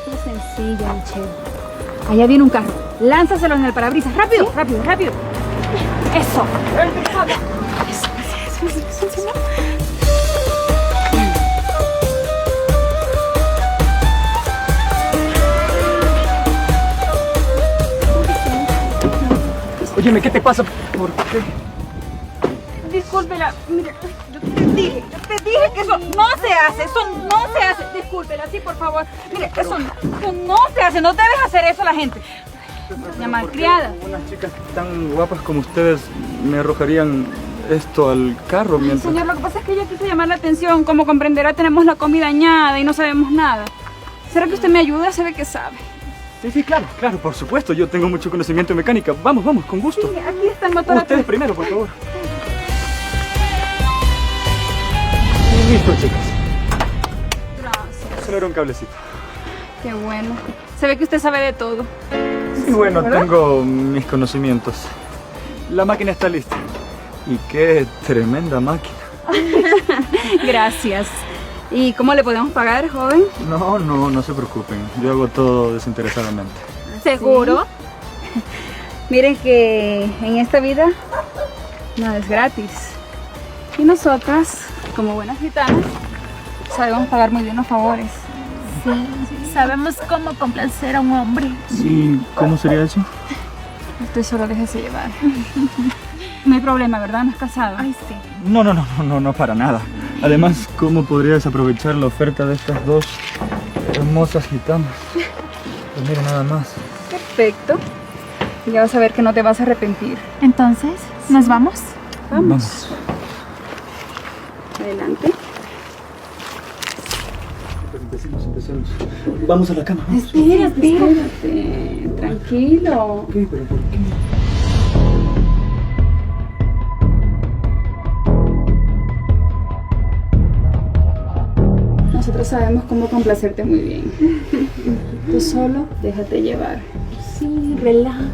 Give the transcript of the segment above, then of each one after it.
Qué sencilla, Michelle. Allá viene un carro. Lánzaselo en el parabrisas. ¡Rápido! ¿Sí? ¡Rápido, rápido! ¡Eso! Eso. Óyeme, ¿qué te pasa? ¿Por qué? Discúlpela, mira, yo te dije que eso no se hace, discúlpela, sí, por favor. Mire, eso no se hace, no debes hacer eso a la gente. La malcriada. Unas chicas tan guapas como ustedes me arrojarían esto al carro mientras... Señor, lo que pasa es que ella quiso llamar la atención. Como comprenderá, tenemos la comida dañada y no sabemos nada. ¿Será que usted me ayuda? Se ve que sabe. Sí, claro, por supuesto. Yo tengo mucho conocimiento de mecánica. Vamos, con gusto. Sí, aquí está el motor. Ustedes primero, por favor. Listo, chicas. Gracias. Solo era un cablecito. Qué bueno. Se ve que usted sabe de todo. Sí, bueno, ¿verdad? tengo mis conocimientos. La máquina está lista. Y qué tremenda máquina. Gracias. ¿Y cómo le podemos pagar, joven? No se preocupen. Yo hago todo desinteresadamente. ¿Seguro? Miren que en esta vida nada es gratis. Y nosotras, como buenas gitanas, sabemos pagar muy bien los favores. Sí, sabemos cómo complacer a un hombre. ¿Y cómo sería eso? Usted solo déjese llevar. No hay problema, ¿verdad? ¿No es casado? Ay, sí. No, para nada. Además, ¿cómo podría desaprovechar la oferta de estas dos hermosas gitanas? Pues mira, nada más. Perfecto. Ya vas a ver que no te vas a arrepentir. Entonces, ¿nos vamos? Vamos. Adelante. Empecemos. Vamos a la cama. Vamos. Espérate. Tranquilo. ¿Qué? ¿Pero por qué? Nosotros sabemos cómo complacerte muy bien. Tú solo déjate llevar. Sí, relájate,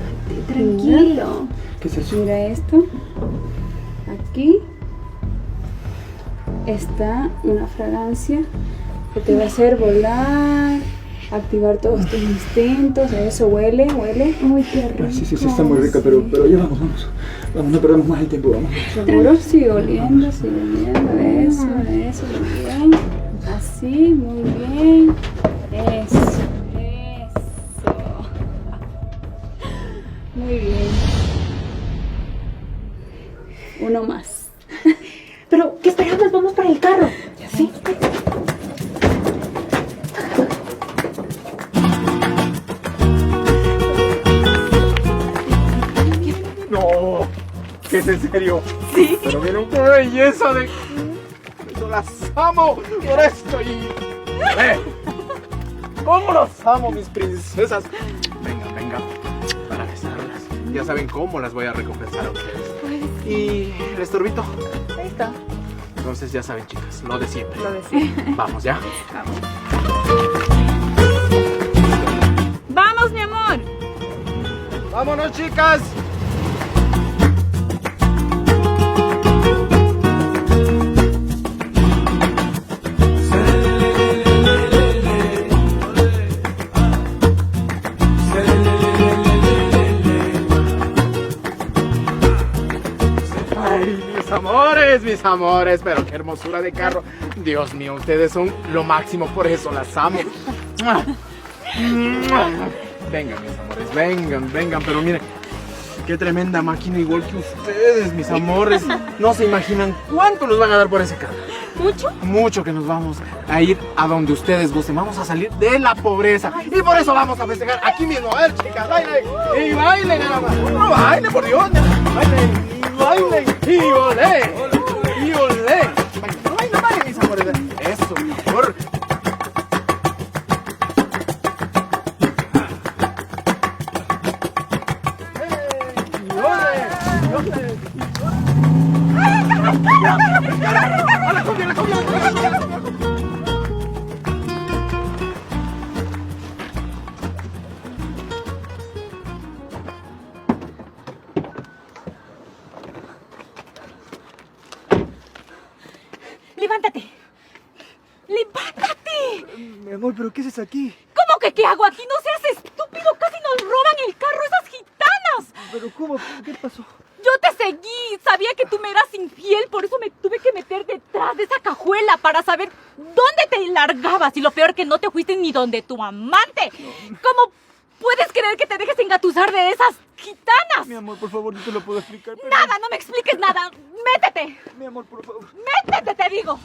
tranquilo. ¿Qué es eso? Mira esto. Aquí está una fragancia que te va a hacer volar, activar todos tus instintos. Eso, huele. Uy, qué rico. Sí, está muy rica, pero ya vamos. Vamos, no perdamos más el tiempo, vamos. Seguro, sigue oliendo. Eso, muy bien. Así, muy bien. Eso. Muy bien. Uno más. Pero, ¿qué esperamos? Vamos para el carro. ¿Sí? No, ¿qué es en serio? Sí. Pero miren qué belleza de... Yo las amo por esto y... ¿Cómo las amo, mis princesas? Venga, para besarlas. Ya saben cómo las voy a recompensar a ustedes. ¿Y el estorbito? Ahí está. Entonces ya saben, chicas, lo de siempre. Lo de siempre. Vamos, ¿ya? ¡Vamos, mi amor! ¡Vámonos, chicas! ¡Ay, mis amores! Pero qué hermosura de carro. Dios mío, ustedes son lo máximo, por eso las amo. Vengan, mis amores, vengan, pero miren, qué tremenda máquina, igual que ustedes, mis amores. No se imaginan cuánto nos van a dar por ese carro. ¿Mucho? Mucho, que nos vamos a ir a donde ustedes gusten. Vamos a salir de la pobreza. Y por eso vamos a festejar aquí mismo. A ver, chicas, bailen. Y bailen nada más. No, bailen, por Dios. Bailen. Y olé. Bailen, mis amores. Eso, mi amor. ¡Levántate! Mi amor, ¿pero qué haces aquí? ¿Cómo que qué hago aquí? No seas estúpido, casi nos roban el carro esas gitanas. ¿Pero cómo? ¿Qué pasó? Yo te seguí, sabía que tú me eras infiel, por eso me tuve que meter detrás de esa cajuela para saber dónde te largabas. Y lo peor que no te fuiste ni donde tu amante. ¿Cómo puedes creer que te dejes engatusar de esas gitanas? Mi amor, por favor, no te lo puedo explicar. Pero... Nada, no me expliques nada. Métete. Mi amor, por favor. Métete, te digo.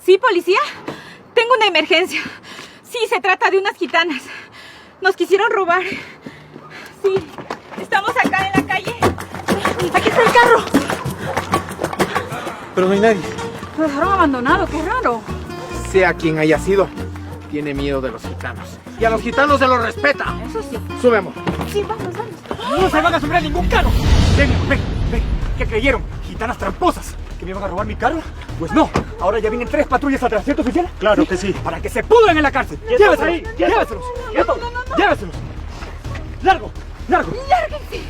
¿Sí, policía? Tengo una emergencia. Sí, se trata de unas gitanas. Nos quisieron robar. Sí, estamos acá en la calle. Aquí está el carro. Pero no hay nadie. Lo dejaron abandonado, qué raro. Sea quien haya sido, tiene miedo de los gitanos. Y a los gitanos se los respeta. Eso sí. Sube, amor. Sí, vamos, vamos. ¡No se van a subir a ningún carro! ¡Ven, ven, ven! ¿Qué creyeron? ¿Gitanas tramposas? ¿Que me iban a robar mi carro? Pues no, ahora ya vienen 3 patrullas atrás, ¿cierto, oficial? Claro que sí. Para que se pudran en la cárcel. ¡Lléveselos! ¡Lléveselos! ¡Lléveselos! ¡Largo! ¡Largo! ¡Lárguense!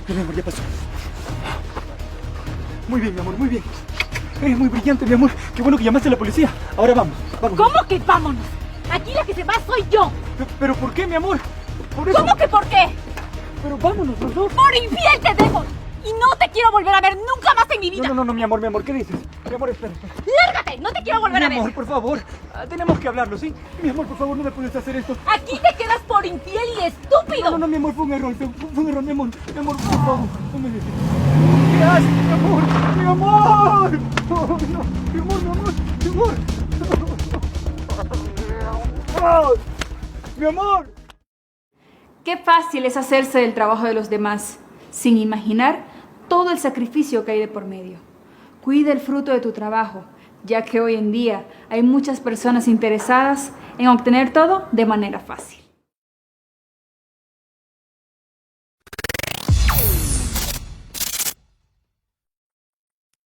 Mi amor, ya pasó. Muy bien, mi amor, muy bien. Eres muy brillante, mi amor. Qué bueno que llamaste a la policía. Ahora vamos, vamos. ¿Cómo que vámonos? Aquí la que se va soy yo. ¿Pero por qué, mi amor? Por eso. ¿Cómo que por qué? Pero vámonos los dos. Por infiel te dejo. Y no te quiero volver a ver nunca más en mi vida. No, mi amor, ¿qué dices? Mi amor, espera. ¡Lárgate! No te quiero volver Mi a ver. amor, por favor. Tenemos que hablarlo, ¿sí? Mi amor, por favor, no me puedes hacer esto. Aquí te quedas por infiel y estúpido. No, mi amor, fue un error. Fue un error, mi amor. Mi amor, por favor, no me dejes. ¿Qué haces, mi amor? ¡Mi amor! Oh, no, mi amor, mi amor, mi amor. Oh, mi amor. Qué fácil es hacerse del trabajo de los demás, sin imaginar todo el sacrificio que hay de por medio. Cuida el fruto de tu trabajo, ya que hoy en día hay muchas personas interesadas en obtener todo de manera fácil.